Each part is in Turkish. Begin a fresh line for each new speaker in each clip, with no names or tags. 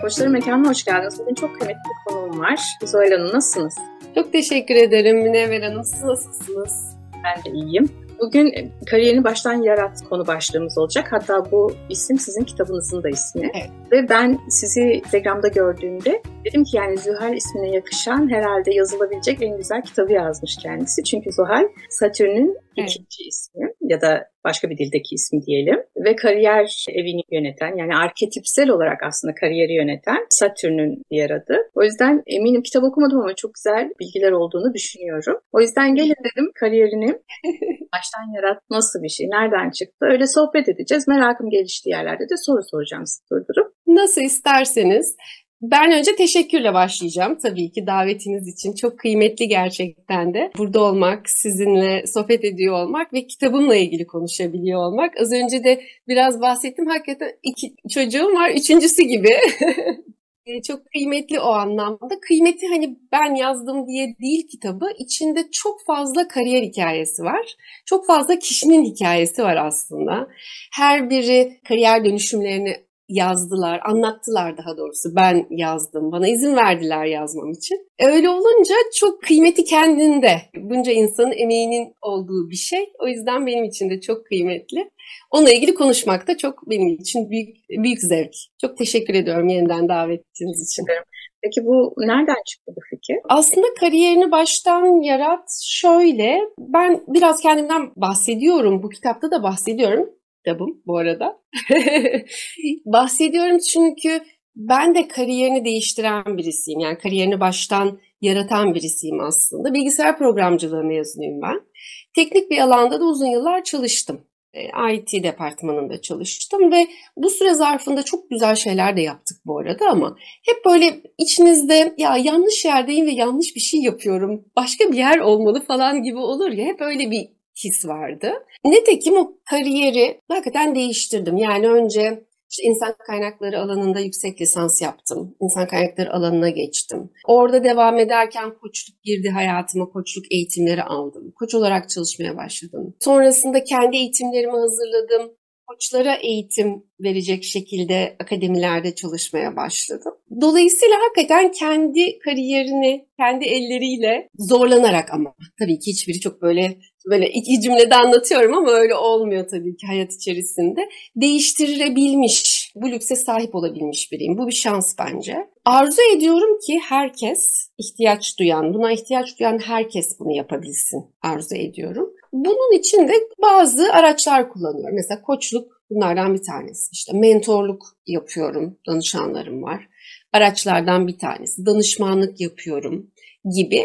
Koçları Mekanı'na hoş geldiniz. Bugün çok kıymetli bir konuğum var. Zuhal Hanım, nasılsınız?
Çok teşekkür ederim Münevver Hanım. Siz nasılsınız?
Ben de iyiyim. Bugün kariyerini baştan yarat konu başlığımız olacak. Hatta bu isim sizin kitabınızın da ismi.
Evet.
Ve ben sizi Instagram'da gördüğümde dedim ki yani Zuhal ismine yakışan herhalde yazılabilecek en güzel kitabı yazmış kendisi. Çünkü Zuhal Satürn'ün ikinci ismi ya da başka bir dildeki ismi diyelim. Ve kariyer evini yöneten, yani arketipsel olarak aslında kariyeri yöneten Satürn'ün diğer adı. O yüzden eminim kitap okumadım ama çok güzel bilgiler olduğunu düşünüyorum. O yüzden gelin dedim, kariyerini baştan yarat, nasıl bir şey, nereden çıktı, öyle sohbet edeceğiz. Merakım geliştiği yerlerde de soru soracağım size durdurup.
Nasıl isterseniz. Ben önce teşekkürle başlayacağım tabii ki davetiniz için. Çok kıymetli gerçekten de. Burada olmak, sizinle sohbet ediyor olmak ve kitabımla ilgili konuşabiliyor olmak. Az önce de biraz bahsettim. Hakikaten 2 çocuğum var, üçüncüsü gibi. Çok kıymetli o anlamda. Kıymeti hani ben yazdım diye değil kitabı. İçinde çok fazla kariyer hikayesi var. Çok fazla kişinin hikayesi var aslında. Her biri kariyer dönüşümlerini yazdılar, anlattılar daha doğrusu. Ben yazdım, bana izin verdiler yazmam için. Öyle olunca çok kıymeti kendinde. Bunca insanın emeğinin olduğu bir şey. O yüzden benim için de çok kıymetli. Onunla ilgili konuşmak da çok benim için büyük zevk. Çok teşekkür ediyorum yeniden davetiniz için.
Peki bu nereden çıktı bu fikir?
Aslında kariyerini baştan yarat şöyle. Ben biraz kendimden bahsediyorum. Bu kitapta da bahsediyorum. Kitabım bu arada. Bahsediyorum çünkü ben de kariyerini değiştiren birisiyim. Yani kariyerini baştan yaratan birisiyim aslında. Bilgisayar programcılığı mezunuyum ben. Teknik bir alanda da uzun yıllar çalıştım. IT departmanında çalıştım ve bu süre zarfında çok güzel şeyler de yaptık bu arada ama hep böyle içinizde ya yanlış yerdeyim ve yanlış bir şey yapıyorum, başka bir yer olmalı falan gibi olur ya, hep öyle bir his vardı. Nitekim o kariyeri hakikaten değiştirdim. Yani önce işte insan kaynakları alanında yüksek lisans yaptım. İnsan kaynakları alanına geçtim. Orada devam ederken koçluk girdi hayatıma. Koçluk eğitimleri aldım. Koç olarak çalışmaya başladım. Sonrasında kendi eğitimlerimi hazırladım. Koçlara eğitim verecek şekilde akademilerde çalışmaya başladım. Dolayısıyla hakikaten kendi kariyerini kendi elleriyle zorlanarak, ama tabii ki hiçbiri çok böyle 2 cümlede anlatıyorum ama öyle olmuyor tabii ki hayat içerisinde. Değiştirebilmiş, bu lükse sahip olabilmiş biriyim. Bu bir şans bence. Arzu ediyorum ki herkes buna ihtiyaç duyan herkes bunu yapabilsin. Arzu ediyorum. Bunun için de bazı araçlar kullanıyorum. Mesela koçluk bunlardan bir tanesi. İşte mentorluk yapıyorum, danışanlarım var. Araçlardan bir tanesi. Danışmanlık yapıyorum gibi.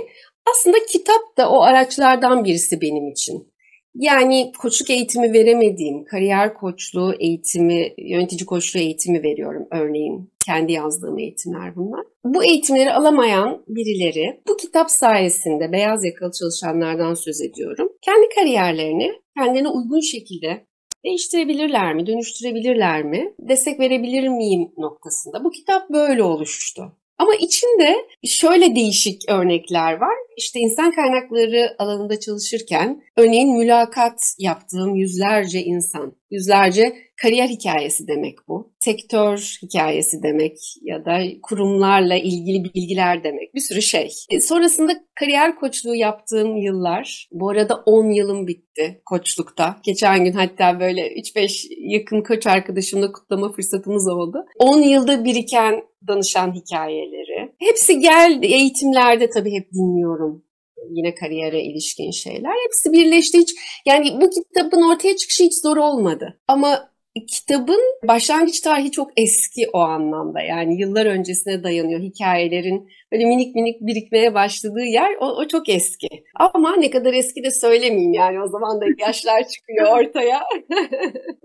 Aslında kitap da o araçlardan birisi benim için. Yani koçluk eğitimi veremediğim, kariyer koçluğu eğitimi, yönetici koçluğu eğitimi veriyorum örneğin. Kendi yazdığım eğitimler bunlar. Bu eğitimleri alamayan birileri bu kitap sayesinde, beyaz yakalı çalışanlardan söz ediyorum, kendi kariyerlerini kendine uygun şekilde değiştirebilirler mi, dönüştürebilirler mi, destek verebilir miyim noktasında. Bu kitap böyle oluştu. Ama içinde şöyle değişik örnekler var. İşte insan kaynakları alanında çalışırken örneğin mülakat yaptığım yüzlerce insan, yüzlerce kariyer hikayesi demek bu. Sektör hikayesi demek ya da kurumlarla ilgili bilgiler demek. Bir sürü şey. Sonrasında kariyer koçluğu yaptığım yıllar, bu arada 10 yılım bitti koçlukta. Geçen gün hatta böyle 3-5 yakın koç arkadaşımla kutlama fırsatımız oldu. 10 yılda biriken danışan hikayeleri. Hepsi geldi. Eğitimlerde tabii hep dinliyorum. Yine kariyere ilişkin şeyler. Hepsi birleşti. Yani bu kitabın ortaya çıkışı hiç zor olmadı. Ama kitabın başlangıç tarihi çok eski o anlamda. Yani yıllar öncesine dayanıyor. Hikayelerin böyle minik minik birikmeye başladığı yer o çok eski. Ama ne kadar eski de söylemeyeyim, yani o zaman da yaşlar çıkıyor ortaya.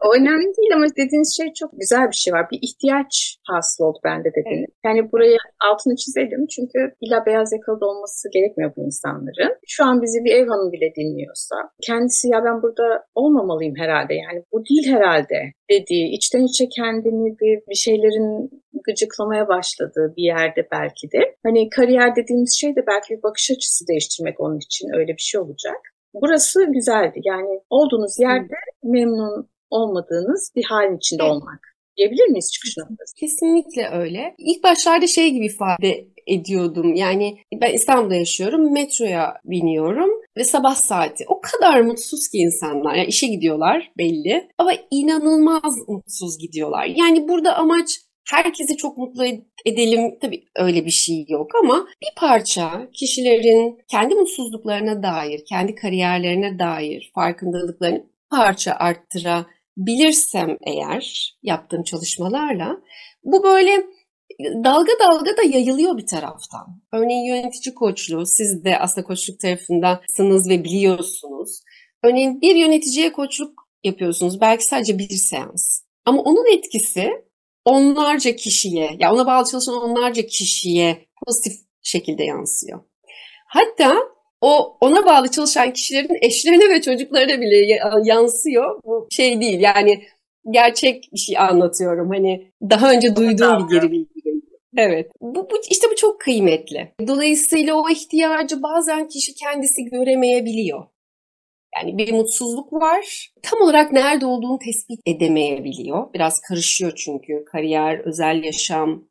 O önemli değil ama dediğiniz şey çok güzel bir şey var. Bir ihtiyaç hasıl oldu bende dediğiniz. Evet. Yani buraya altını çizelim çünkü illa beyaz yakalı olması gerekmiyor bu insanların. Şu an bizi bir ev hanımı bile dinliyorsa kendisi ya ben burada olmamalıyım herhalde, yani bu değil herhalde dediği, içten içe kendini bir şeylerin gıcıklamaya başladığı bir yerde belki de. Hani kariyer dediğimiz şey de belki bir bakış açısı değiştirmek onun için öyle bir şey olacak. Burası güzeldi. Yani olduğunuz yerde memnun olmadığınız bir halin içinde olmak. diyebilir miyiz çıkış noktası?
Kesinlikle öyle. İlk başlarda şey gibi ifade ediyordum. Yani ben İstanbul'da yaşıyorum, metroya biniyorum ve sabah saati. O kadar mutsuz ki insanlar. Yani işe gidiyorlar belli ama inanılmaz mutsuz gidiyorlar. Yani burada amaç herkesi çok mutlu edelim. Tabii öyle bir şey yok ama bir parça kişilerin kendi mutsuzluklarına dair, kendi kariyerlerine dair farkındalıklarını bir parça arttırabilirsem eğer yaptığım çalışmalarla bu böyle dalga dalga da yayılıyor bir taraftan. Örneğin yönetici koçluğu, siz de aslında koçluk tarafındasınız ve biliyorsunuz. Örneğin bir yöneticiye koçluk yapıyorsunuz, belki sadece bir seans. Ama onun etkisi onlarca kişiye, ya ona bağlı çalışan onlarca kişiye pozitif şekilde yansıyor. Hatta ona bağlı çalışan kişilerin eşlerine ve çocuklarına bile yansıyor. Bu şey değil yani gerçek bir şey anlatıyorum. Hani daha önce duyduğum bir geri bilgi. Evet. Bu çok kıymetli. Dolayısıyla o ihtiyacı bazen kişi kendisi göremeyebiliyor. Yani bir mutsuzluk var. Tam olarak nerede olduğunu tespit edemeyebiliyor. Biraz karışıyor çünkü kariyer, özel yaşam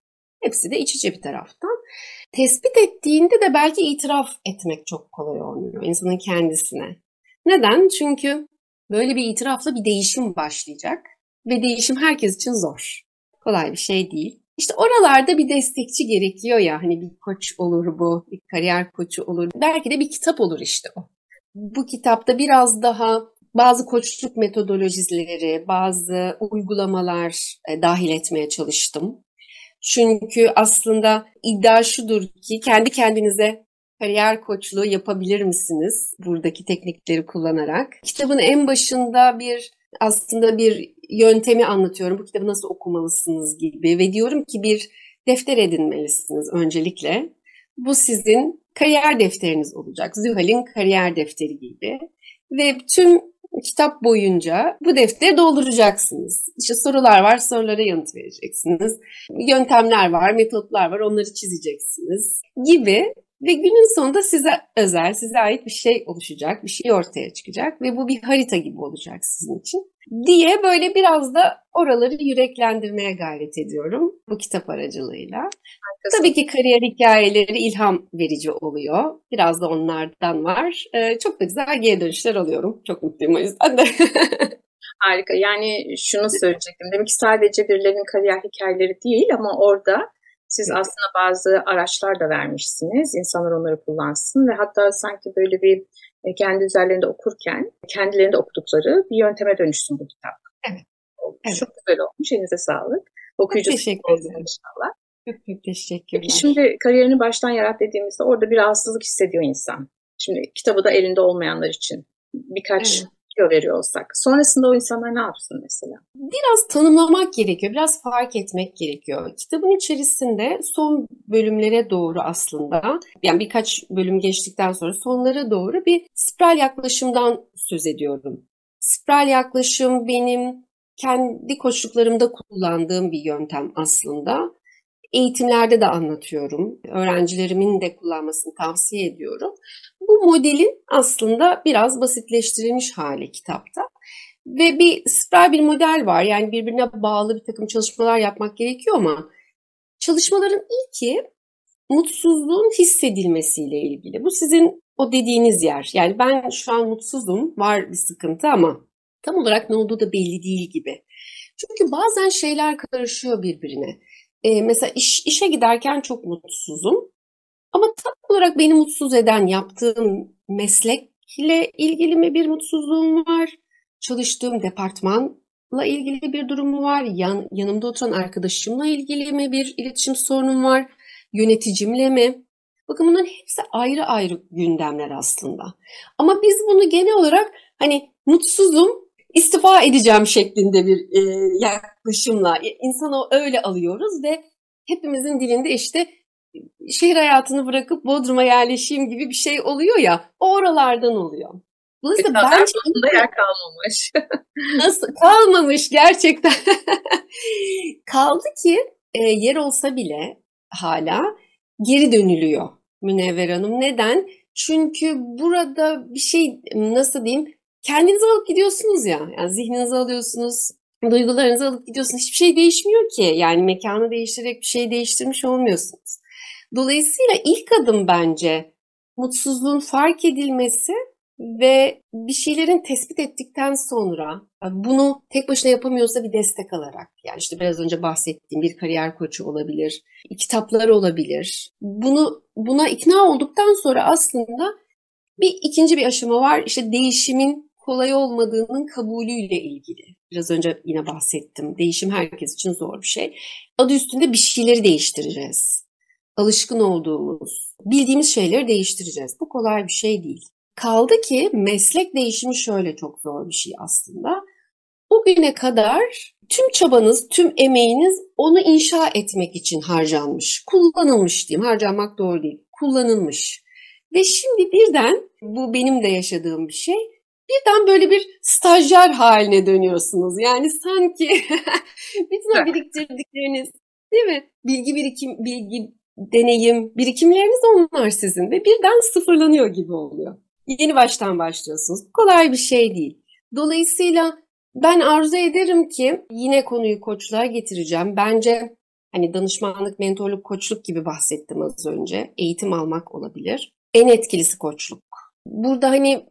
hepsi de iç içe bir taraftan. Tespit ettiğinde de belki itiraf etmek çok kolay olmuyor insanın kendisine. Neden? Çünkü böyle bir itirafla bir değişim başlayacak ve değişim herkes için zor. Kolay bir şey değil. İşte oralarda bir destekçi gerekiyor ya, hani bir koç olur bu, bir kariyer koçu olur. Belki de bir kitap olur işte o. Bu kitapta biraz daha bazı koçluk metodolojileri, bazı uygulamalar dahil etmeye çalıştım. Çünkü aslında iddia şudur ki kendi kendinize kariyer koçluğu yapabilir misiniz buradaki teknikleri kullanarak? Kitabın en başında aslında bir yöntemi anlatıyorum. Bu kitabı nasıl okumalısınız gibi ve diyorum ki bir defter edinmelisiniz öncelikle. Bu sizin kariyer defteriniz olacak. Zühal'in kariyer defteri gibi. Ve tüm kitap boyunca bu defteri dolduracaksınız. İşte sorular var, sorulara yanıt vereceksiniz. Yöntemler var, metotlar var, onları çizeceksiniz gibi. Ve günün sonunda size özel, size ait bir şey oluşacak, bir şey ortaya çıkacak ve bu bir harita gibi olacak sizin için diye böyle biraz da oraları yüreklendirmeye gayret ediyorum bu kitap aracılığıyla. Tabii ki kariyer hikayeleri ilham verici oluyor. Biraz da onlardan var. Çok da güzel geri dönüşler alıyorum. Çok mutluyum o yüzden de.
Harika. Yani şunu söyleyecektim. Demek ki sadece birilerinin kariyer hikayeleri değil ama orada siz aslında bazı araçlar da vermişsiniz. İnsanlar onları kullansın ve hatta sanki böyle bir kendi üzerlerinde okurken kendilerinde okudukları bir yönteme dönüşsün bu kitap.
Evet.
Çok güzel olmuş. Elinize sağlık. Okuyucu
teşekkür ederim.
İnşallah.
Çok teşekkürler.
Peki şimdi kariyerini baştan yarat dediğimizde orada bir rahatsızlık hissediyor insan. Şimdi kitabı da elinde olmayanlar için birkaç tüyo veriyor olsak. Sonrasında o insanlar ne yapsın mesela?
Biraz tanımlamak gerekiyor, biraz fark etmek gerekiyor. Kitabın içerisinde son bölümlere doğru aslında, yani birkaç bölüm geçtikten sonra sonlara doğru bir spiral yaklaşımdan söz ediyorum. Spiral yaklaşım benim kendi koçluklarımda kullandığım bir yöntem aslında. Eğitimlerde de anlatıyorum. Öğrencilerimin de kullanmasını tavsiye ediyorum. Bu modelin aslında biraz basitleştirilmiş hali kitapta. Ve bir spiral bir model var. Yani birbirine bağlı bir takım çalışmalar yapmak gerekiyor ama çalışmaların ilki mutsuzluğun hissedilmesiyle ilgili. Bu sizin o dediğiniz yer. Yani ben şu an mutsuzum, var bir sıkıntı ama tam olarak ne olduğu da belli değil gibi. Çünkü bazen şeyler karışıyor birbirine. Mesela işe giderken çok mutsuzum. Ama tam olarak beni mutsuz eden yaptığım meslekle ilgili mi bir mutsuzluğum var? Çalıştığım departmanla ilgili bir durum mu var? Yanımda oturan arkadaşımla ilgili mi bir iletişim sorunum var? Yöneticimle mi? Bakın bunların hepsi ayrı ayrı gündemler aslında. Ama biz bunu genel olarak hani mutsuzum, istifa edeceğim şeklinde bir yaklaşımla insanı öyle alıyoruz ve hepimizin dilinde işte şehir hayatını bırakıp Bodrum'a yerleşeyim gibi bir şey oluyor ya, o oralardan oluyor.
Dolayısıyla bence yer kalmamış.
Nasıl kalmamış gerçekten. Kaldı ki yer olsa bile hala geri dönülüyor Münevver Hanım. Neden? Çünkü burada bir şey, nasıl diyeyim, kendinizi alıp gidiyorsunuz ya. Yani zihninizi alıyorsunuz, Duygularınızı alıp gidiyorsun. Hiçbir şey değişmiyor ki. Yani mekanı değiştirerek bir şey değiştirmiş olmuyorsunuz. Dolayısıyla ilk adım bence mutsuzluğun fark edilmesi ve bir şeylerin tespit ettikten sonra bunu tek başına yapamıyorsa bir destek alarak, yani işte biraz önce bahsettiğim bir kariyer koçu olabilir, kitaplar olabilir. Buna ikna olduktan sonra aslında ikinci bir aşama var. İşte değişimin kolay olmadığının kabulüyle ilgili. Biraz önce yine bahsettim. Değişim herkes için zor bir şey. Adı üstünde bir şeyleri değiştireceğiz. Alışkın olduğumuz, bildiğimiz şeyleri değiştireceğiz. Bu kolay bir şey değil. Kaldı ki meslek değişimi şöyle çok zor bir şey aslında. Bugüne kadar tüm çabanız, tüm emeğiniz onu inşa etmek için harcanmış. Kullanılmış diyeyim. Harcanmak doğru değil. Kullanılmış. Ve şimdi birden, bu benim de yaşadığım bir şey, birden böyle bir stajyer haline dönüyorsunuz. Yani sanki bütün o biriktirdikleriniz, değil mi? Bilgi, deneyim, birikimleriniz onlar sizin ve birden sıfırlanıyor gibi oluyor. Yeni baştan başlıyorsunuz. Bu kolay bir şey değil. Dolayısıyla ben arzu ederim ki, yine konuyu koçluğa getireceğim. Bence hani danışmanlık, mentorluk, koçluk gibi bahsettim az önce. Eğitim almak olabilir. En etkilisi koçluk. Burada hani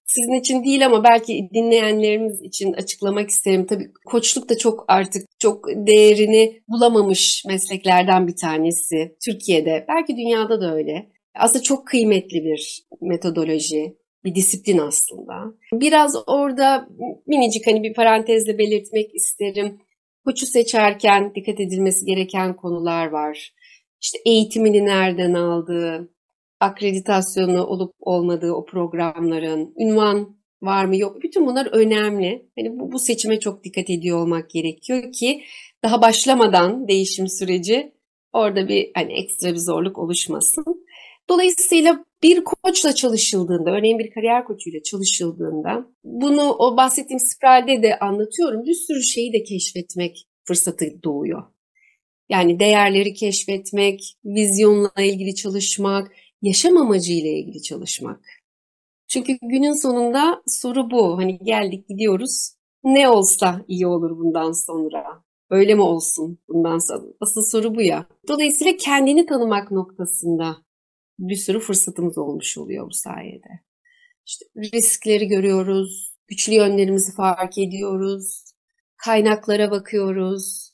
sizin için değil ama belki dinleyenlerimiz için açıklamak isterim. Tabii koçluk da artık çok değerini bulamamış mesleklerden bir tanesi. Türkiye'de, belki dünyada da öyle. Aslında çok kıymetli bir metodoloji, bir disiplin aslında. Biraz orada minicik hani bir parantezle belirtmek isterim. Koçu seçerken dikkat edilmesi gereken konular var. İşte eğitimini nereden aldığı, akreditasyonu olup olmadığı o programların, ünvan var mı yok. Bütün bunlar önemli. Hani bu seçime çok dikkat ediyor olmak gerekiyor ki daha başlamadan değişim süreci orada bir hani ekstra bir zorluk oluşmasın. Dolayısıyla bir koçla çalışıldığında, örneğin bir kariyer koçuyla çalışıldığında, bunu o bahsettiğim spiralde de anlatıyorum. Bir sürü şeyi de keşfetmek fırsatı doğuyor. Yani değerleri keşfetmek, vizyonla ilgili çalışmak, yaşam amacıyla ilgili çalışmak. Çünkü günün sonunda soru bu. Hani geldik gidiyoruz. Ne olsa iyi olur bundan sonra. Öyle mi olsun bundan sonra? Asıl soru bu ya. Dolayısıyla kendini tanımak noktasında bir sürü fırsatımız olmuş oluyor bu sayede. İşte riskleri görüyoruz, güçlü yönlerimizi fark ediyoruz, kaynaklara bakıyoruz,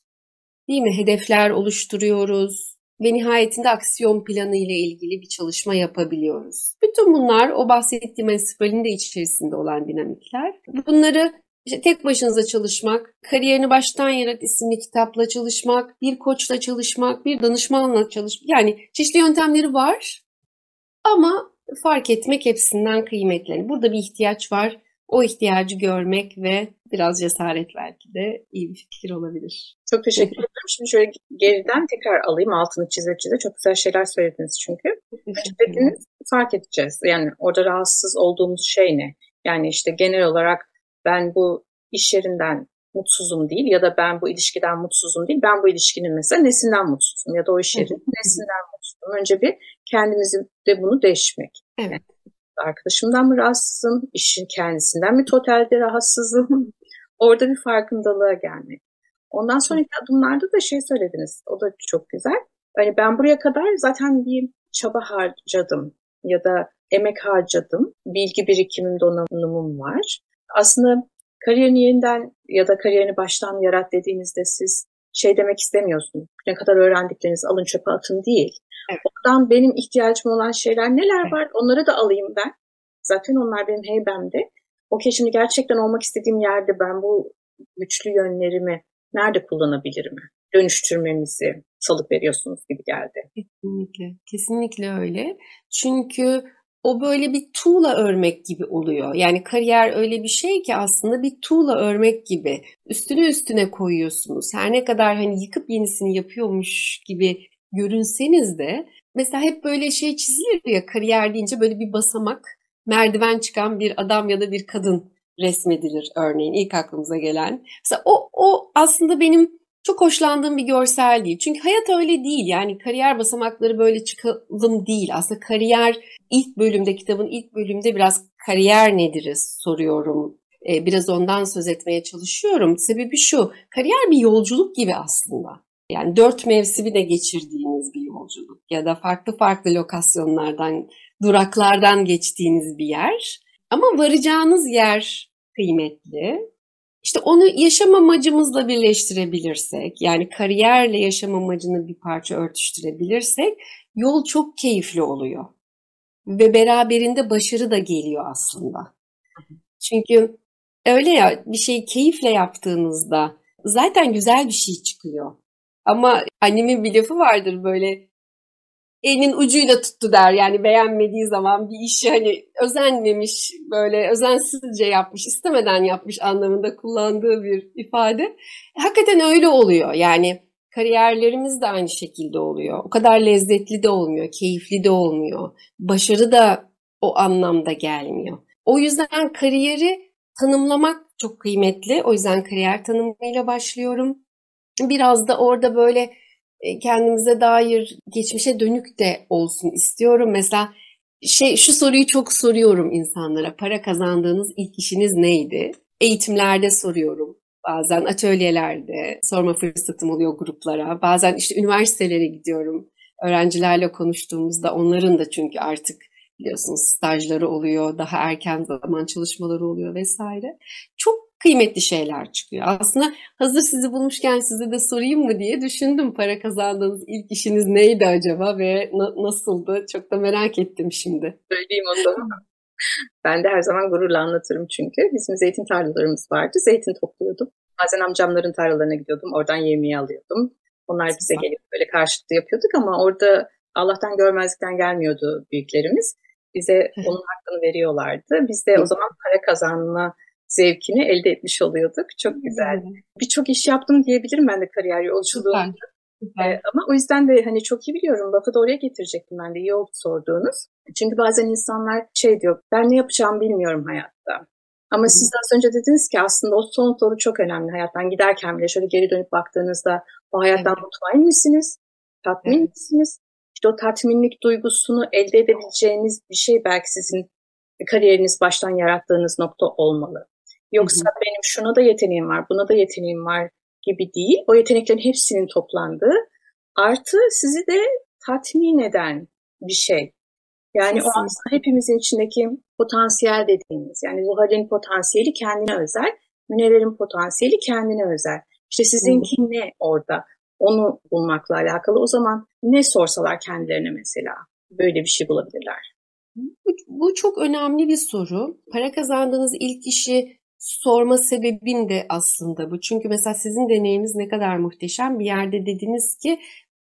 değil mi? Hedefler oluşturuyoruz ve nihayetinde aksiyon planı ile ilgili bir çalışma yapabiliyoruz. Bütün bunlar o bahsettiğim spiralin de içerisinde olan dinamikler. Bunları işte tek başınıza çalışmak, Kariyerini Baştan Yarat isimli kitapla çalışmak, bir koçla çalışmak, bir danışmanla çalışmak, yani çeşitli yöntemleri var ama fark etmek hepsinden kıymetli. Burada bir ihtiyaç var. O ihtiyacı görmek ve biraz cesaret belki de iyi bir fikir olabilir.
Çok teşekkür ederim. Şimdi şöyle geriden tekrar alayım, altını çize çize. Çok güzel şeyler söylediniz çünkü. Dediniz, fark edeceğiz. Yani orada rahatsız olduğumuz şey ne? Yani işte genel olarak ben bu iş yerinden mutsuzum değil ya da ben bu ilişkiden mutsuzum değil. Ben bu ilişkinin mesela nesinden mutsuzum ya da o iş yerinin nesinden mutsuzum. Önce bir kendimizi de bunu deşmek.
Evet.
Yani arkadaşımdan mı rahatsızım, işin kendisinden mi totalde rahatsızım? Orada bir farkındalığa gelmek. Ondan sonraki adımlarda da şey söylediniz, o da çok güzel. Hani ben buraya kadar zaten bir çaba harcadım ya da emek harcadım, bilgi birikimim, donanımım var. Aslında kariyerini yeniden ya da kariyerini baştan yarat dediğinizde siz şey demek istemiyorsunuz. Ne kadar öğrendiklerinizi alın çöpe atın değil. Evet. Oradan benim ihtiyacım olan şeyler neler var, onları da alayım ben. Zaten onlar benim heybemde. Okey, şimdi gerçekten olmak istediğim yerde ben bu güçlü yönlerimi nerede kullanabilirim? Dönüştürmemizi salık veriyorsunuz gibi geldi.
Kesinlikle, kesinlikle öyle. Çünkü o böyle bir tuğla örmek gibi oluyor. Yani kariyer öyle bir şey ki aslında bir tuğla örmek gibi. Üstüne üstüne koyuyorsunuz. Her ne kadar hani yıkıp yenisini yapıyormuş gibi görünseniz de, mesela hep böyle şey çizilir ya, kariyer deyince böyle bir basamak, merdiven çıkan bir adam ya da bir kadın resmedilir örneğin, ilk aklımıza gelen. Mesela o aslında benim çok hoşlandığım bir görsel değil. Çünkü hayat öyle değil. Yani kariyer basamakları böyle çıkalım değil. Aslında kariyer, ilk bölümde, kitabın ilk bölümde biraz kariyer nedir soruyorum. biraz ondan söz etmeye çalışıyorum. Sebebi şu, kariyer bir yolculuk gibi aslında. Yani 4 mevsimi de geçirdiğiniz bir yolculuk ya da farklı farklı lokasyonlardan, duraklardan geçtiğiniz bir yer. Ama varacağınız yer kıymetli. İşte onu yaşam amacımızla birleştirebilirsek, yani kariyerle yaşam amacını bir parça örtüştürebilirsek yol çok keyifli oluyor. Ve beraberinde başarı da geliyor aslında. Çünkü öyle ya, bir şeyi keyifle yaptığınızda zaten güzel bir şey çıkıyor. Ama annemin bir lafı vardır, böyle elinin ucuyla tuttu der. Yani beğenmediği zaman bir işi hani özenmemiş, böyle özensizce yapmış, istemeden yapmış anlamında kullandığı bir ifade. Hakikaten öyle oluyor. Yani kariyerlerimiz de aynı şekilde oluyor. O kadar lezzetli de olmuyor, keyifli de olmuyor. Başarı da o anlamda gelmiyor. O yüzden kariyeri tanımlamak çok kıymetli. O yüzden kariyer tanımıyla başlıyorum. Biraz da orada böyle kendimize dair geçmişe dönük de olsun istiyorum. Mesela şu soruyu çok soruyorum insanlara. Para kazandığınız ilk işiniz neydi? Eğitimlerde soruyorum. Bazen atölyelerde sorma fırsatım oluyor gruplara. Bazen işte üniversitelere gidiyorum. Öğrencilerle konuştuğumuzda onların da, çünkü artık biliyorsunuz stajları oluyor, daha erken zaman çalışmaları oluyor vesaire. Çok kıymetli şeyler çıkıyor. Aslında hazır sizi bulmuşken size de sorayım mı diye düşündüm. Para kazandığınız ilk işiniz neydi acaba ve nasıldı? Çok da merak ettim şimdi.
Söyleyeyim o zaman. Ben de her zaman gururla anlatırım çünkü. Bizim zeytin tarlalarımız vardı. Zeytin topluyordum. Bazen amcamların tarlalarına gidiyordum. Oradan yemeği alıyordum. Onlar bize gelip böyle karşılıklı yapıyorduk ama orada Allah'tan görmezlikten gelmiyordu büyüklerimiz. Bize onun hakkını veriyorlardı. Biz de o zaman para kazanma zevkini elde etmiş oluyorduk. Çok güzel. Birçok iş yaptım diyebilirim ben de kariyer yolculuğumda. Ama o yüzden de hani çok iyi biliyorum. Lafı da oraya getirecektim ben de. İyi oldu sorduğunuz. Çünkü bazen insanlar şey diyor, ben ne yapacağımı bilmiyorum hayatta. Ama siz az önce dediniz ki aslında o son soru çok önemli. Hayattan giderken bile şöyle geri dönüp baktığınızda o hayattan mutmain misiniz? Tatmin misiniz? İşte o tatminlik duygusunu elde edebileceğiniz bir şey belki sizin kariyeriniz baştan yarattığınız nokta olmalı. Yoksa benim şuna da yeteneğim var, buna da yeteneğim var gibi değil. O yeteneklerin hepsinin toplandığı artı sizi de tatmin eden bir şey. Yani o aslında hepimizin içindeki potansiyel dediğimiz, yani Zuhal'in potansiyeli kendine özel, Münevver'in potansiyeli kendine özel. İşte sizinki ne orada? Onu bulmakla alakalı. O zaman ne sorsalar kendilerine mesela böyle bir şey bulabilirler.
Bu çok önemli bir soru. Para kazandığınız ilk işi sorma sebebim de aslında bu. Çünkü mesela sizin deneyiminiz ne kadar muhteşem. Bir yerde dediniz ki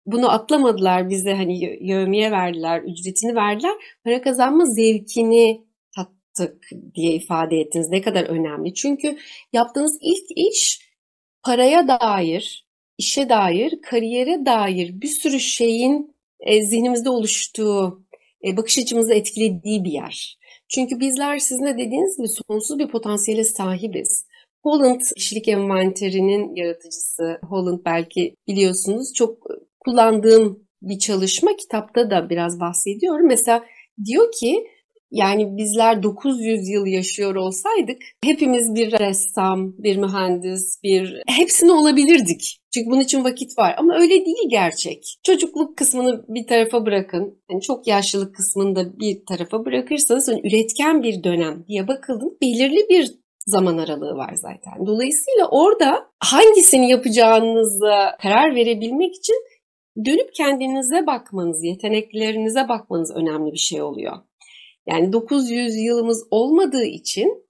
bunu atlamadılar, bize hani yevmiye verdiler, ücretini verdiler. Para kazanma zevkini tattık diye ifade ettiniz. Ne kadar önemli. Çünkü yaptığınız ilk iş paraya dair, işe dair, kariyere dair bir sürü şeyin zihnimizde oluştuğu, bakış açımızı etkilediği bir yer. Çünkü bizler sizin de dediğiniz gibi sonsuz bir potansiyele sahibiz. Holland kişilik envanterinin yaratıcısı, Holland belki biliyorsunuz, çok kullandığım bir çalışma, kitapta da biraz bahsediyorum. Mesela diyor ki yani bizler 900 yıl yaşıyor olsaydık hepimiz bir ressam, bir mühendis, hepsini olabilirdik. Çünkü bunun için vakit var. Ama öyle değil gerçek. Çocukluk kısmını bir tarafa bırakın. Yani çok yaşlılık kısmını da bir tarafa bırakırsanız yani üretken bir dönem diye bakıldığında belirli bir zaman aralığı var zaten. Dolayısıyla orada hangisini yapacağınıza karar verebilmek için dönüp kendinize bakmanız, yeteneklerinize bakmanız önemli bir şey oluyor. Yani 900 yılımız olmadığı için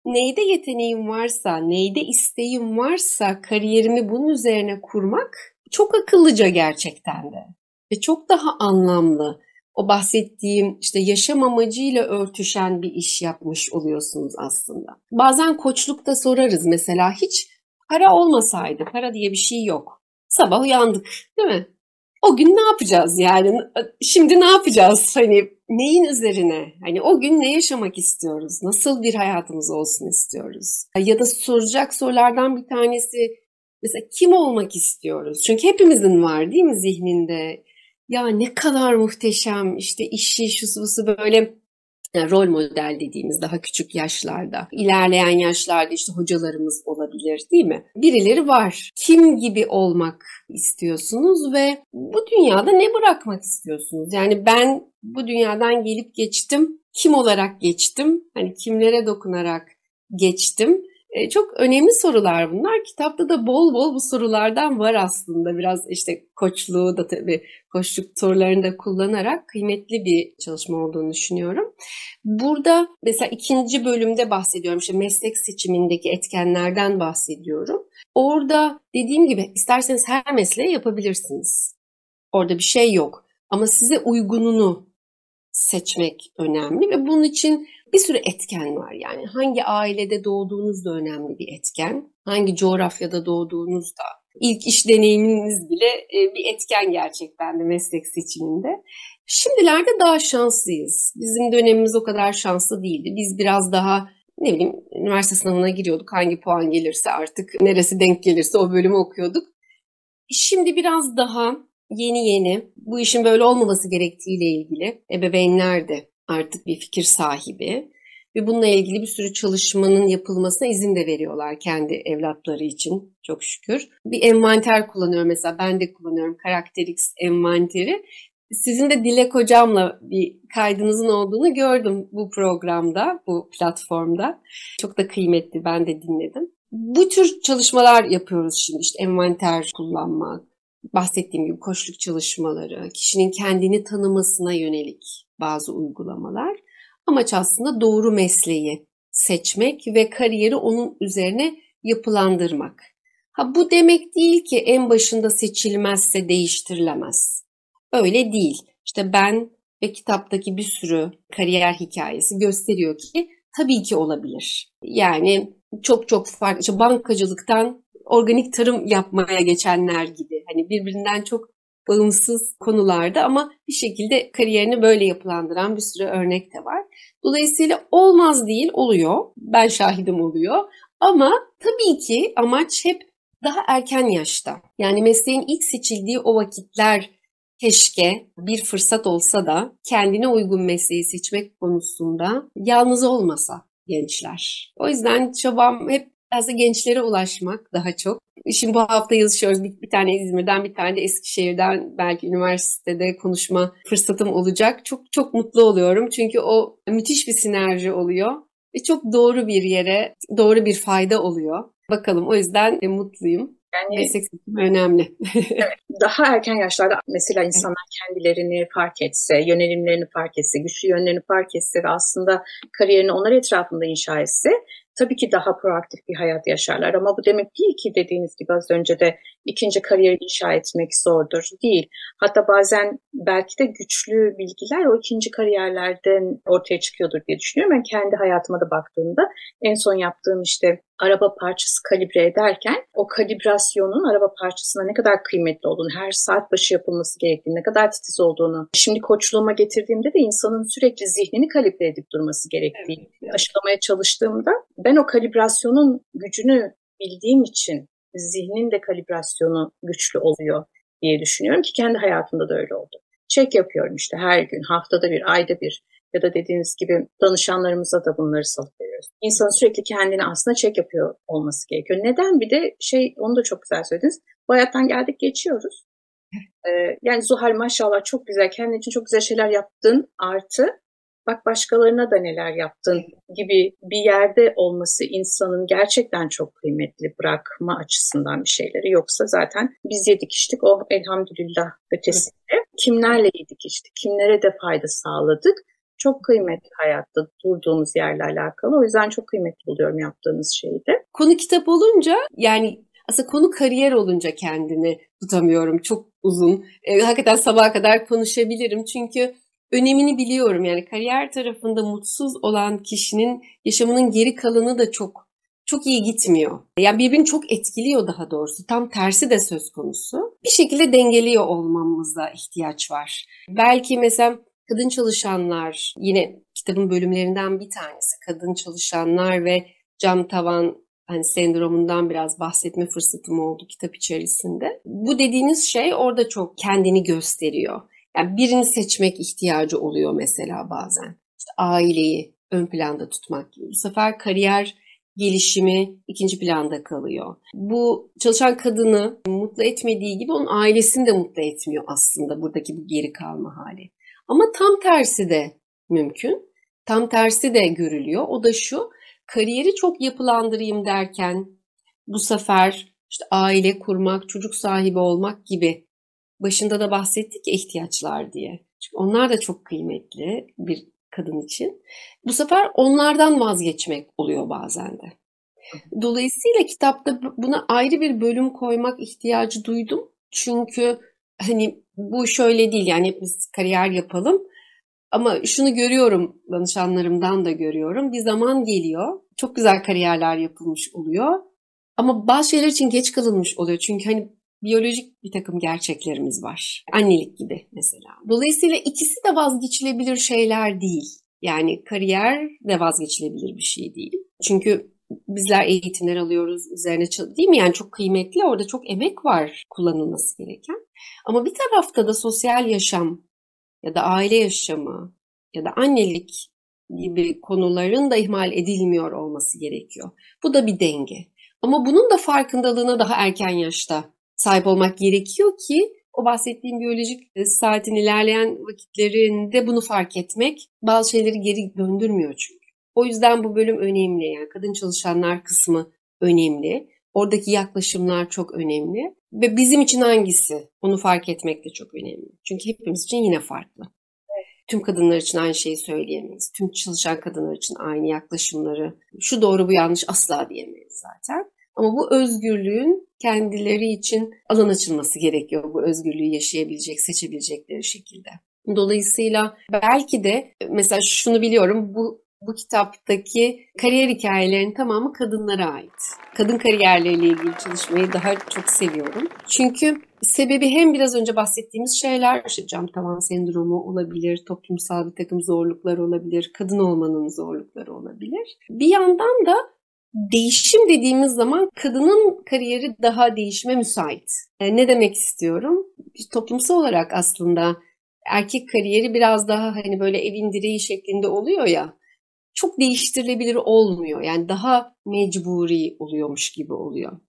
neyde yeteneğim varsa, neyde isteğim varsa kariyerimi bunun üzerine kurmak çok akıllıca gerçekten de. Ve çok daha anlamlı. O bahsettiğim işte yaşam amacıyla örtüşen bir iş yapmış oluyorsunuz aslında. Bazen koçlukta sorarız mesela, hiç para olmasaydı, para diye bir şey yok. Sabah uyandık, değil mi? O gün ne yapacağız yani? Şimdi ne yapacağız? Hani neyin üzerine? Hani o gün ne yaşamak istiyoruz? Nasıl bir hayatımız olsun istiyoruz? Ya da soracak sorulardan bir tanesi mesela kim olmak istiyoruz? Çünkü hepimizin var değil mi zihninde? Ya ne kadar muhteşem işte işi şusu böyle Yani rol model dediğimiz daha küçük yaşlarda, ilerleyen yaşlarda işte hocalarımız olabilir, değil mi? Birileri var. Kim gibi olmak istiyorsunuz ve bu dünyada ne bırakmak istiyorsunuz? Yani ben bu dünyadan gelip geçtim. Kim olarak geçtim? Hani kimlere dokunarak geçtim? Çok önemli sorular bunlar. Kitapta da bol bol bu sorulardan var aslında. Biraz işte koçluğu da tabii koçluk sorularını da kullanarak kıymetli bir çalışma olduğunu düşünüyorum. Burada mesela 2. bölümde bahsediyorum. İşte meslek seçimindeki etkenlerden bahsediyorum. Orada dediğim gibi isterseniz her mesleği yapabilirsiniz. Orada bir şey yok. Ama size uygununu seçmek önemli ve bunun için bir sürü etken var. Yani hangi ailede doğduğunuz da önemli bir etken. Hangi coğrafyada doğduğunuz da. İlk iş deneyiminiz bile bir etken gerçekten de meslek seçiminde. Şimdilerde daha şanslıyız. Bizim dönemimiz o kadar şanslı değildi. Biz biraz daha ne bileyim üniversite sınavına giriyorduk. Hangi puan gelirse artık neresi denk gelirse o bölümü okuyorduk. Şimdi biraz daha yeni bu işin böyle olmaması gerektiğiyle ilgili ebeveynler de artık bir fikir sahibi ve bununla ilgili bir sürü çalışmanın yapılmasına izin de veriyorlar kendi evlatları için çok şükür. Bir envanter kullanıyorum mesela, ben de kullanıyorum Karakterix envanteri. Sizin de Dilek hocamla bir kaydınızın olduğunu gördüm bu programda, bu platformda. Çok da kıymetli, ben de dinledim. Bu tür çalışmalar yapıyoruz şimdi, işte envanter kullanmak, bahsettiğim gibi koçluk çalışmaları, kişinin kendini tanımasına yönelik bazı uygulamalar. Amaç aslında doğru mesleği seçmek ve kariyeri onun üzerine yapılandırmak. Bu demek değil ki en başında seçilmezse değiştirilemez. Öyle değil. İşte ben ve kitaptaki bir sürü kariyer hikayesi gösteriyor ki tabii ki olabilir. Yani çok farklı. İşte bankacılıktan organik tarım yapmaya geçenler gibi. Hani birbirinden çok bağımsız konularda ama bir şekilde kariyerini böyle yapılandıran bir sürü örnek de var. Dolayısıyla olmaz değil, oluyor. Ben şahidim oluyor. Ama tabii ki amaç hep daha erken yaşta. Yani mesleğin ilk seçildiği o vakitler keşke bir fırsat olsa da kendine uygun mesleği seçmek konusunda yalnız olmasa gençler. O yüzden çabam hep aslında gençlere ulaşmak daha çok. Şimdi bu hafta yazışıyoruz. Bir tane İzmir'den, bir tane de Eskişehir'den belki üniversitede konuşma fırsatım olacak. Çok mutlu oluyorum. Çünkü o müthiş bir sinerji oluyor. Ve çok doğru bir yere, doğru bir fayda oluyor. Bakalım, o yüzden mutluyum.
Yani
meslek seçimi önemli.
evet, daha erken yaşlarda mesela insanlar kendilerini fark etse, yönelimlerini fark etse, güçlü yönlerini fark etse ve aslında kariyerini onlar etrafında inşa etse tabii ki daha proaktif bir hayat yaşarlar. Ama bu demek değil ki dediğiniz gibi az önce de ikinci kariyeri inşa etmek zordur. Değil. Hatta bazen belki de güçlü bilgiler o ikinci kariyerlerden ortaya çıkıyordur diye düşünüyorum. Ben kendi hayatıma da baktığımda en son yaptığım işte araba parçası kalibre ederken o kalibrasyonun araba parçasına ne kadar kıymetli olduğunu, her saat başı yapılması gerektiğini, ne kadar titiz olduğunu şimdi koçluğuma getirdiğimde de insanın sürekli zihnini kalibre edip durması gerektiğini aşılamaya çalıştığımda ben o kalibrasyonun gücünü bildiğim için zihnin de kalibrasyonu güçlü oluyor diye düşünüyorum ki kendi hayatımda da öyle oldu. Check yapıyorum işte her gün, haftada bir, ayda bir ya da dediğiniz gibi danışanlarımıza da bunları salıp veriyoruz. İnsanın sürekli kendini aslında check yapıyor olması gerekiyor. Neden? Bir de onu da çok güzel söylediniz. Bu hayattan geldik geçiyoruz. Yani Zuhal maşallah çok güzel, kendin için çok güzel şeyler yaptın artı bak başkalarına da neler yaptın gibi bir yerde olması insanın gerçekten çok kıymetli, bırakma açısından bir şeyleri. Yoksa zaten biz yedik içtik, oh elhamdülillah ötesinde. Kimlerle yedik içtik, kimlere de fayda sağladık. Çok kıymetli hayatta durduğumuz yerle alakalı. O yüzden çok kıymetli buluyorum yaptığınız şeyi de.
Konu kitap olunca, yani aslında konu kariyer olunca kendini tutamıyorum. Çok uzun. Hakikaten sabaha kadar konuşabilirim. Çünkü önemini biliyorum. Yani kariyer tarafında mutsuz olan kişinin yaşamının geri kalanı da çok iyi gitmiyor. Yani birbirini çok etkiliyor daha doğrusu. Tam tersi de söz konusu. Bir şekilde dengeliyor olmamıza ihtiyaç var. Belki mesela kadın çalışanlar, yine kitabın bölümlerinden bir tanesi, kadın çalışanlar ve cam tavan sendromundan biraz bahsetme fırsatım oldu kitap içerisinde. Bu dediğiniz şey orada çok kendini gösteriyor. Yani birini seçmek ihtiyacı oluyor mesela bazen. işte aileyi ön planda tutmak gibi. Bu sefer kariyer gelişimi ikinci planda kalıyor. Bu çalışan kadını mutlu etmediği gibi onun ailesini de mutlu etmiyor aslında buradaki bu geri kalma hali. Ama tam tersi de mümkün. Tam tersi de görülüyor. O da şu, kariyeri çok yapılandırayım derken bu sefer işte aile kurmak, çocuk sahibi olmak gibi başında da bahsettik ya ihtiyaçlar diye. Çünkü onlar da çok kıymetli bir kadın için. Bu sefer onlardan vazgeçmek oluyor bazen de. Dolayısıyla kitapta buna ayrı bir bölüm koymak ihtiyacı duydum. Çünkü hani bu şöyle değil, yani biz kariyer yapalım. Ama şunu görüyorum, danışanlarımdan da görüyorum. Bir zaman geliyor, çok güzel kariyerler yapılmış oluyor. Ama bazı şeyler için geç kalınmış oluyor. Çünkü hani biyolojik bir takım gerçeklerimiz var. Annelik gibi mesela. Dolayısıyla ikisi de vazgeçilebilir şeyler değil. Yani kariyer de vazgeçilebilir bir şey değil. Çünkü bizler eğitimler alıyoruz üzerine, değil mi? Yani çok kıymetli, orada çok emek var kullanılması gereken. Ama bir tarafta da sosyal yaşam ya da aile yaşamı ya da annelik gibi konuların da ihmal edilmiyor olması gerekiyor. Bu da bir denge. Ama bunun da farkındalığına daha erken yaşta sahip olmak gerekiyor ki o bahsettiğim biyolojik saatin ilerleyen vakitlerinde bunu fark etmek bazı şeyleri geri döndürmüyor çünkü. O yüzden bu bölüm önemli. Yani kadın çalışanlar kısmı önemli. Oradaki yaklaşımlar çok önemli. Ve bizim için hangisi? Onu fark etmek de çok önemli. Çünkü hepimiz için yine farklı. Tüm kadınlar için aynı şeyi söyleyemeyiz. Tüm çalışan kadınlar için aynı yaklaşımları, şu doğru bu yanlış asla diyemeyiz zaten. Ama bu özgürlüğün kendileri için alan açılması gerekiyor. Bu özgürlüğü yaşayabilecek, seçebilecekleri şekilde. Dolayısıyla belki de mesela şunu biliyorum, bu kitaptaki kariyer hikayelerinin tamamı kadınlara ait. Kadın kariyerleriyle ilgili çalışmayı daha çok seviyorum. Çünkü sebebi hem biraz önce bahsettiğimiz şeyler, işte cam tavan sendromu olabilir, toplumsal bir takım zorluklar olabilir, kadın olmanın zorlukları olabilir. Bir yandan da değişim dediğimiz zaman kadının kariyeri daha değişime müsait. Ne demek istiyorum? Toplumsal olarak aslında erkek kariyeri biraz daha hani böyle evin direği şeklinde oluyor ya, çok değiştirilebilir olmuyor. Yani daha mecburi oluyormuş gibi oluyor.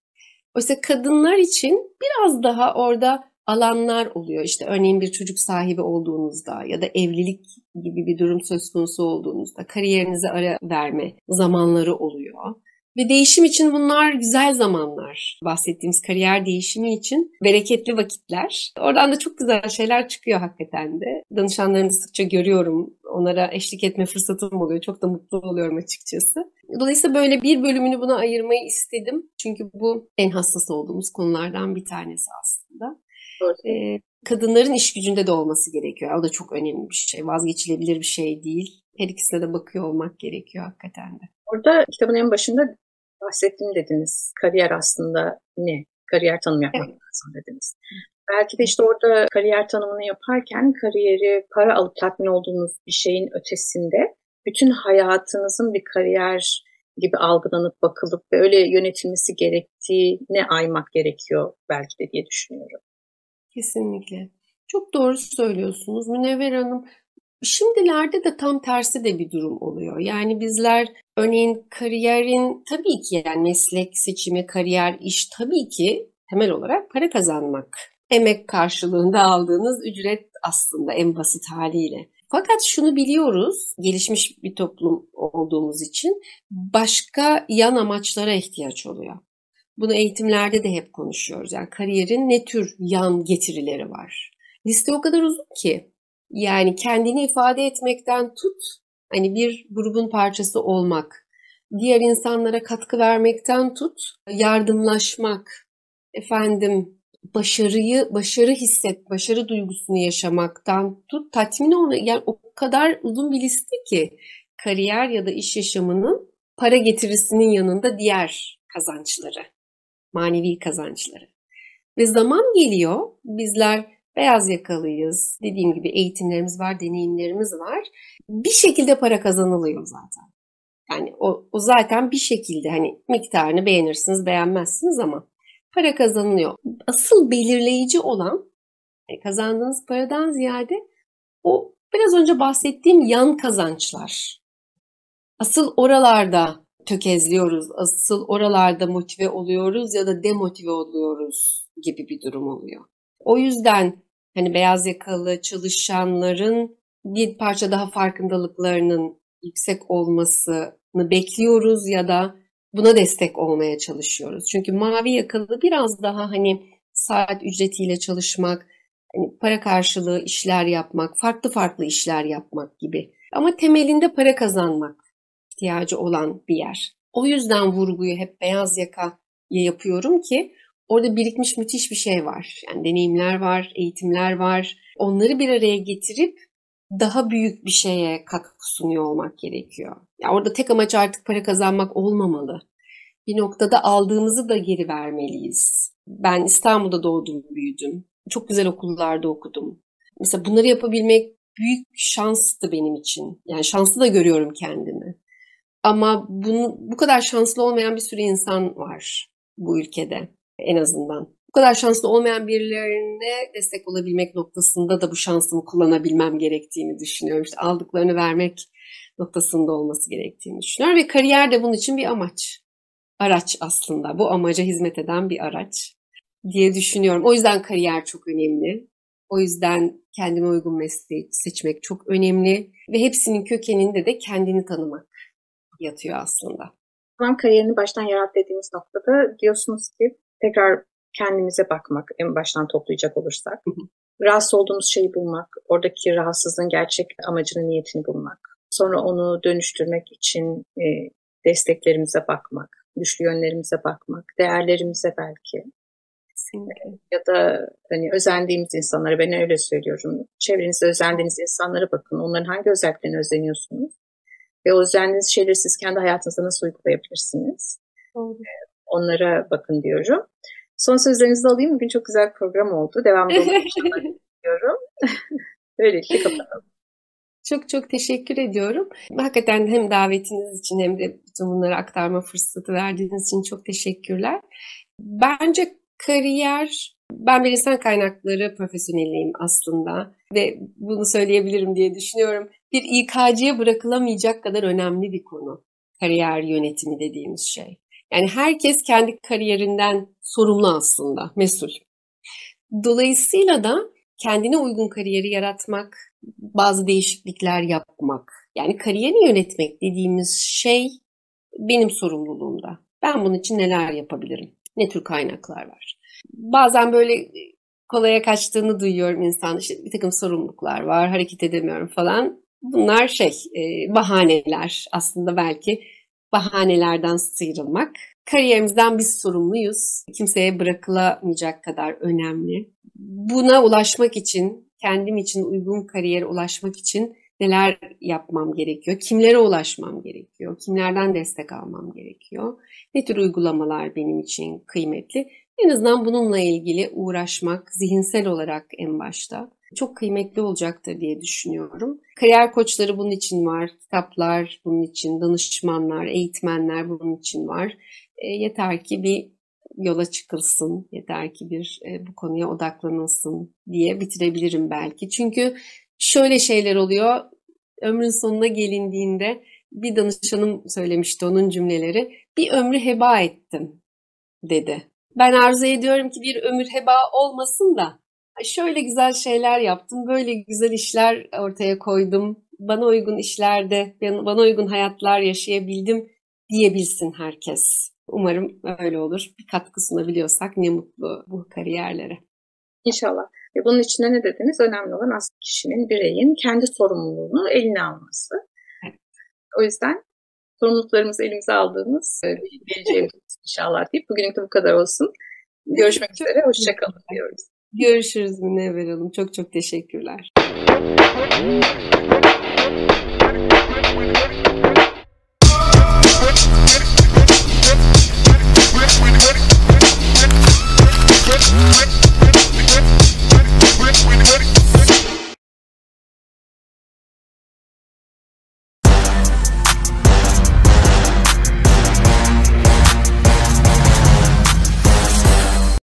Oysa kadınlar için biraz daha orada alanlar oluyor. İşte örneğin bir çocuk sahibi olduğunuzda ya da evlilik gibi bir durum söz konusu olduğunuzda kariyerinize ara verme zamanları oluyor. Ve değişim için bunlar güzel zamanlar. Bahsettiğimiz kariyer değişimi için bereketli vakitler. Oradan da çok güzel şeyler çıkıyor hakikaten de. Danışanlarımı sıkça görüyorum. Onlara eşlik etme fırsatım oluyor. Çok da mutlu oluyorum açıkçası. Dolayısıyla böyle bir bölümünü buna ayırmayı istedim. Çünkü bu en hassas olduğumuz konulardan bir tanesi aslında. Kadınların iş gücünde de olması gerekiyor. O da çok önemli bir şey. Vazgeçilebilir bir şey değil. Her ikisine de bakıyor olmak gerekiyor hakikaten de.
Orada kitabın en başında bahsettiğim dediniz. Kariyer aslında ne? Kariyer tanımı yapmak lazım dediniz. Belki de işte orada kariyer tanımını yaparken kariyeri para alıp tatmin olduğunuz bir şeyin ötesinde bütün hayatınızın bir kariyer gibi algılanıp bakılıp ve öyle yönetilmesi gerektiğine aymak gerekiyor belki de diye düşünüyorum.
Kesinlikle. Çok doğru söylüyorsunuz Münevver Hanım. Şimdilerde de tam tersi de bir durum oluyor. Yani bizler örneğin kariyerin tabii ki, yani meslek seçimi, kariyer, iş tabii ki temel olarak para kazanmak. Emek karşılığında aldığınız ücret aslında en basit haliyle. Fakat şunu biliyoruz, gelişmiş bir toplum olduğumuz için başka yan amaçlara ihtiyaç oluyor. Bunu eğitimlerde de hep konuşuyoruz. Yani kariyerin ne tür yan getirileri var? Liste o kadar uzun ki. Yani kendini ifade etmekten tut, hani bir grubun parçası olmak, diğer insanlara katkı vermekten tut, yardımlaşmak, başarı hisset, başarı duygusunu yaşamaktan tut, tatmin olma. Yani o kadar uzun bir liste ki kariyer ya da iş yaşamının para getirisinin yanında diğer kazançları, manevi kazançları. Ve zaman geliyor, bizler beyaz yakalıyız. Dediğim gibi eğitimlerimiz var, deneyimlerimiz var. Bir şekilde para kazanılıyor zaten. Yani o zaten bir şekilde, hani miktarını beğenirsiniz, beğenmezsiniz ama para kazanılıyor. Asıl belirleyici olan kazandığınız paradan ziyade o biraz önce bahsettiğim yan kazançlar. Asıl oralarda tökezliyoruz, asıl oralarda motive oluyoruz ya da demotive oluyoruz gibi bir durum oluyor. O yüzden hani beyaz yakalı çalışanların bir parça daha farkındalıklarının yüksek olmasını bekliyoruz ya da buna destek olmaya çalışıyoruz. Çünkü mavi yakalı biraz daha hani saat ücretiyle çalışmak, hani para karşılığı işler yapmak, farklı farklı işler yapmak gibi. Ama temelinde para kazanmak ihtiyacı olan bir yer. O yüzden vurguyu hep beyaz yakaya yapıyorum ki orada birikmiş müthiş bir şey var. Yani deneyimler var, eğitimler var. Onları bir araya getirip daha büyük bir şeye katkı sunuyor olmak gerekiyor. Yani orada tek amaç artık para kazanmak olmamalı. Bir noktada aldığımızı da geri vermeliyiz. Ben İstanbul'da doğdum, büyüdüm. Çok güzel okullarda okudum. Mesela bunları yapabilmek büyük şanstı benim için. Yani şanslı da görüyorum kendimi. Ama bu kadar şanslı olmayan bir sürü insan var bu ülkede en azından. Bu kadar şanslı olmayan birilerine destek olabilmek noktasında da bu şansımı kullanabilmem gerektiğini düşünüyorum. İşte aldıklarını vermek noktasında olması gerektiğini düşünüyorum. Ve kariyer de bunun için bir amaç. Araç aslında. Bu amaca hizmet eden bir araç diye düşünüyorum. O yüzden kariyer çok önemli. O yüzden kendime uygun mesleği seçmek çok önemli. Ve hepsinin kökeninde de kendini tanımak yatıyor aslında.
Tamam, kariyerini baştan yarat dediğimiz noktada diyorsunuz ki tekrar kendimize bakmak, en baştan toplayacak olursak. Rahatsız olduğumuz şeyi bulmak, oradaki rahatsızlığın gerçek amacını, niyetini bulmak. Sonra onu dönüştürmek için desteklerimize bakmak, güçlü yönlerimize bakmak, değerlerimize belki.
Kesinlikle.
Ya da hani özendiğimiz insanlara, ben öyle söylüyorum. Çevrenizde özendiğiniz insanlara bakın. Onların hangi özelliklerine özeniyorsunuz? Ve o özendiğiniz şeyleri siz kendi hayatınızda nasıl uygulayabilirsiniz?
Doğru.
Onlara bakın diyorum. Son sözlerinizi alayım. Bugün çok güzel bir program oldu. Devamlı olmak diyorum. Böylelikle kapatalım.
Çok çok teşekkür ediyorum. Hakikaten hem davetiniz için hem de bütün bunları aktarma fırsatı verdiğiniz için çok teşekkürler. Bence kariyer, ben bir insan kaynakları profesyoneliyim aslında ve bunu söyleyebilirim diye düşünüyorum. Bir İK'cıya bırakılamayacak kadar önemli bir konu kariyer yönetimi dediğimiz şey. Yani herkes kendi kariyerinden sorumlu aslında, mesul. Dolayısıyla da kendine uygun kariyeri yaratmak, bazı değişiklikler yapmak, yani kariyerini yönetmek dediğimiz şey benim sorumluluğumda. Ben bunun için neler yapabilirim? Ne tür kaynaklar var? Bazen böyle kolaya kaçtığını duyuyorum insan. İşte bir takım sorumluluklar var, hareket edemiyorum falan. Bunlar bahaneler aslında, belki bahanelerden sıyrılmak. Kariyerimizden biz sorumluyuz. Kimseye bırakılamayacak kadar önemli. Buna ulaşmak için, kendim için uygun kariyere ulaşmak için neler yapmam gerekiyor? Kimlere ulaşmam gerekiyor? Kimlerden destek almam gerekiyor? Ne tür uygulamalar benim için kıymetli? En azından bununla ilgili uğraşmak, zihinsel olarak en başta çok kıymetli olacaktır diye düşünüyorum. Kariyer koçları bunun için var, kitaplar bunun için, danışmanlar, eğitmenler bunun için var. Yeter ki bir yola çıkılsın, yeter ki bu konuya odaklanılsın diye bitirebilirim belki. Çünkü şöyle şeyler oluyor, ömrün sonuna gelindiğinde bir danışanım söylemişti onun cümleleri, bir ömrü heba ettim dedi. Ben arzu ediyorum ki bir ömür heba olmasın da şöyle güzel şeyler yaptım, böyle güzel işler ortaya koydum, bana uygun işlerde, bana uygun hayatlar yaşayabildim diyebilsin herkes. Umarım öyle olur. Bir katkı sunabiliyorsak ne mutlu bu kariyerlere.
İnşallah. Ve bunun içinde ne dediniz? Önemli olan aslında kişinin, bireyin kendi sorumluluğunu eline alması.
Evet.
O yüzden sorumluluklarımızı elimize aldığımız bir geleceğimiz inşallah deyip bugünlük de bu kadar olsun. Görüşmek üzere. Hoşça kalın diyoruz.
Görüşürüz Münevver Hanım. Çok çok teşekkürler.